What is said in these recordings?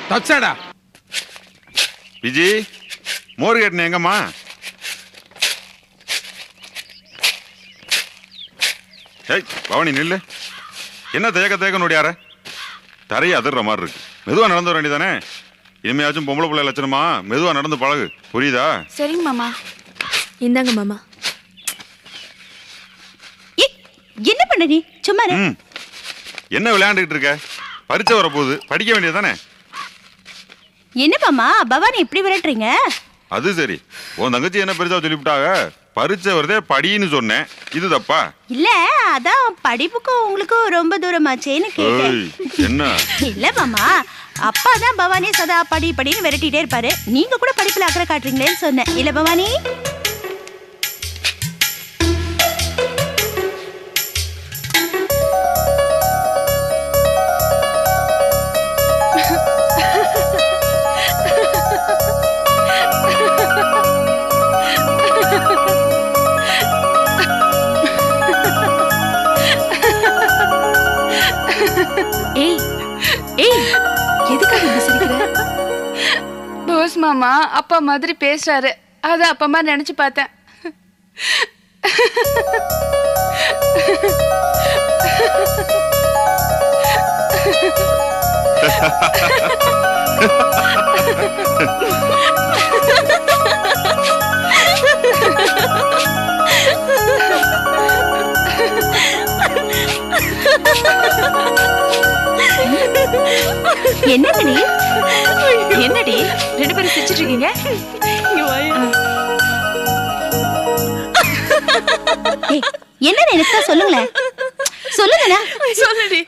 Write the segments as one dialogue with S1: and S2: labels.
S1: தச்சாடா.
S2: விஜி, மோர் கேட்டனே எங்கம்மா? ஏய் பவானி நில்லு. என்ன தேக்க நோடியார? தரையை அதிர்ற மாதிரி இருக்கு. மெதுவா நடந்து வர வேண்டியதானே? இனிமையாச்சும் பொம்பளை பிள்ளை லட்சணமா மெதுவா நடந்து பழகு, புரியுதா?
S3: சரிங்க மாமா.
S4: இந்தாங்க மாமா.
S3: என்ன பண்ண நீ? சும்மா
S2: என்ன விளையாண்டுகிட்டு இருக்க? பரீட்சை வர போகுது, படிக்க வேண்டியதானே?
S3: என்ன மாமா பவானி இப்படி விரட்டுறீங்க?
S2: அது சரி, உன் தங்கச்சி என்ன பெருசா சொல்லிவிட்டாங்க? பரீட்சை வருதே படின்னு சொன்னேன், இது தப்பா?
S3: இல்ல, அதான் படிப்புக்கும் உங்களுக்கும் ரொம்ப தூரமாச்சேன்னு கேட்டேன்.
S2: என்ன?
S3: இல்ல மாமா, அப்பா தான் பவானி சதா படி படின்னு விரட்டிட்டே இருப்பாரு. நீங்க கூட படிப்புல அக்கறை காட்டுறீங்களேன்னு சொன்னேன். இல்ல பவானி?
S4: ஏய் ஏய், எதுக்காக இப்படி சிரிக்கிற?
S5: போஸ் மாமா அப்பா மாதிரி பேசுறாரு, அத அப்பா மாதிரி நினைச்சு பார்த்தேன்.
S3: என்னடி
S4: என்னடி ரெண்டு பேரும் சிரிச்சிட்டு இருக்கீங்க?
S3: என்ன எனக்கு சொல்லுங்களேன். சொல்லுங்கண்ணா.
S4: சொல்லுடி.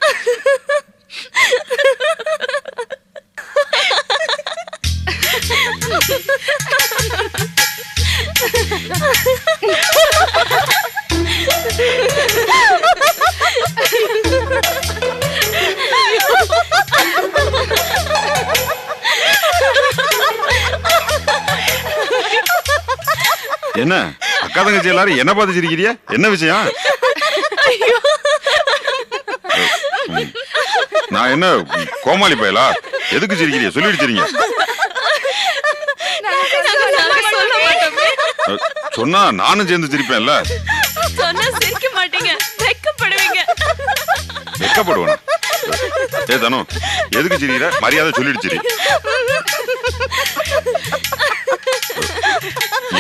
S2: என்ன அக்கா தங்கச்சி எல்லாரும் என்ன பார்த்து சிரிக்கிறியா? என்ன விஷயம்? நான் என்ன கோமாளி பயலா? எதுக்கு சிரிக்கிறியா? சொல்லிட்டு சிரிங்க. சொன்னா நானும் சேர்ந்து சிரிப்பேன்ல.
S4: சொன்னா சிரிக்க மாட்டீங்க, வெக்கப்படுவீங்க.
S2: வெக்கப்படுவேன். ஏ தனு, எதுக்கு சிரிக்கிற? மரியாதை சொல்லிட்டு சிரி.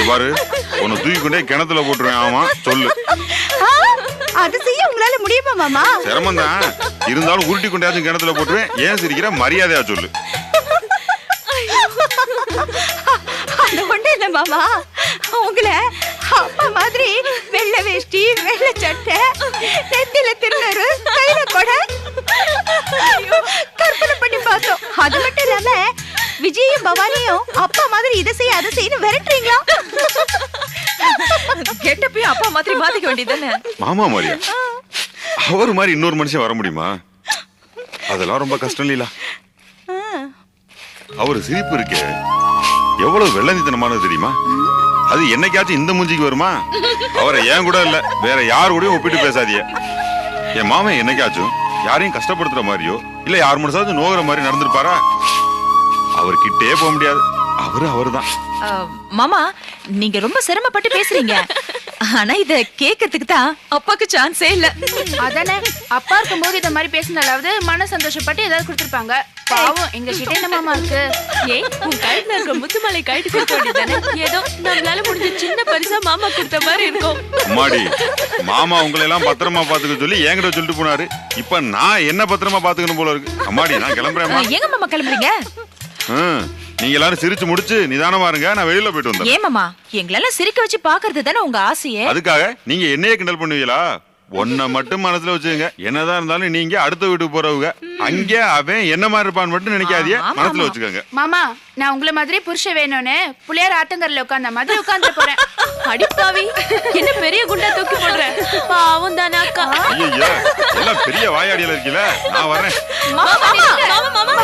S2: பாரு, உன்னை தூக்கி கொண்டே கிணத்துல போட்டுருவேன். ஆமா சொல்லு.
S3: அது செய்ய உங்களால முடியுமா மாமா?
S2: சிரமம் தான், இருந்தாலும் உருட்டி கொண்டாச்சும் கிணத்துல போட்டுருவேன். ஏன் சிரிக்கிற? மரியாதையா சொல்லு.
S3: அது ஒண்ணு இல்ல மாமா, உங்களை அப்பா மாதிரி வெள்ளை வேஷ்டி, வெள்ளை சட்டை, நெத்தில திருநரு, கையில கொடை கற்பனை பண்ணி பார்த்தோம். அது மட்டும் இல்லாம விஜயும் பவானியும் அப்பா மாதிரி இதை செய்ய அதை செய்ய விரட்டுறீங்களா?
S4: கெட்டப்பையும் அப்பா மாதிரி மாத்திக்க வேண்டியதானே?
S2: மாமா மாதிரியா? அவர் மாதிரி இன்னொரு மனுஷன் வர முடியுமா? அதெல்லாம் ரொம்ப கஷ்டம் இல்ல. அவரு சிரிப்பு இருக்கே, எவ்வளவு வெள்ளந்தித்தனமானது தெரியுமா? அது என்னைக்காச்சும் இந்த மூஞ்சிக்கு வருமா? அவரை ஏன் கூட இல்ல, வேற யாரு கூடயும் ஒப்பிட்டு பேசாதீங்க. என் மாமன் என்னைக்காச்சும் யாரையும் கஷ்டப்படுத்துற மாதிரியோ இல்ல யார் மனசாச்சும் நோகிற மாதிரி நடந்திருப்பாரா? அவர்கிட்டே போக முடியாது. அவருதான்.
S4: மாமா, நீங்க ரொம்ப சிரமப்பட்டு பேசுறீங்க. ஆனா இத கேட்கறதுக்கு தான் அப்பாக்கு சான்ஸே இல்ல.
S5: அதானே, அப்பா இருக்கும்போது இந்த மாதிரி பேசினாலாவது மன சந்தோஷப்பட்டு ஏதாவது கொடுத்துருப்பாங்க. பாவம், எங்க கிட்ட என்ன மாமா இருக்கு?
S4: ஏய், உன் கையில இருக்க முத்துமாலை கைட்டு கொடுக்க வேண்டியதானே? ஏதோ நம்மளால முடிஞ்ச சின்ன பரிசா மாமா கொடுத்த மாதிரி இருக்கும்.
S2: அம்மாடி, மாமா உங்களை எல்லாம் பத்திரமா பாத்துக்க சொல்லி என்கிட்ட சொல்லிட்டு போனாரு. இப்ப நான் என்ன பத்திரமா பாத்துக்கணும் போல இருக்கு. அம்மாடி, நான் கிளம்புறேன்.
S4: எங்க மாமா கிளம்புறீங்க?
S2: நீங்க எல்லாரும் சிரிச்சு முடிச்சு நிதானமா இருங்க, நான் வெளியில போயிட்டு வந்தேன்.
S4: ஏன் மாமா, எங்களெல்லாம் சிரிக்க வச்சு பாக்குறது தானே உங்க ஆசையே?
S2: அதுக்காக நீங்க என்னையே கிண்டல் பண்ணுவீங்களா? ஒன்ன மட்டும் மனசுல வச்சுங்க, என்னதான் இருந்தாலும் நீங்க அடுத்த வீட்டுக்கு போறவங்க, அங்க அவன் என்ன மாதிரி இருப்பான்னு மட்டும் நினைக்காதீங்க, மனசுல வச்சுக்கோங்க.
S5: மாமா, நான் உங்களை மாதிரி புருஷன் வேணும்னு புள்ளையார் ஆத்தங்கரையில உட்கார்ந்த மாதிரி உட்கார்ந்து போறேன்.
S4: அடிப்பாவி, என்ன பெரிய குண்டா தூக்கி போடுற? பாவம் தானே அக்கா.
S2: ஐயா, எல்லாம் பெரிய வாயாடியில இருக்கீல, நான் வரேன்.
S4: மாமா, மாமா, மாமா.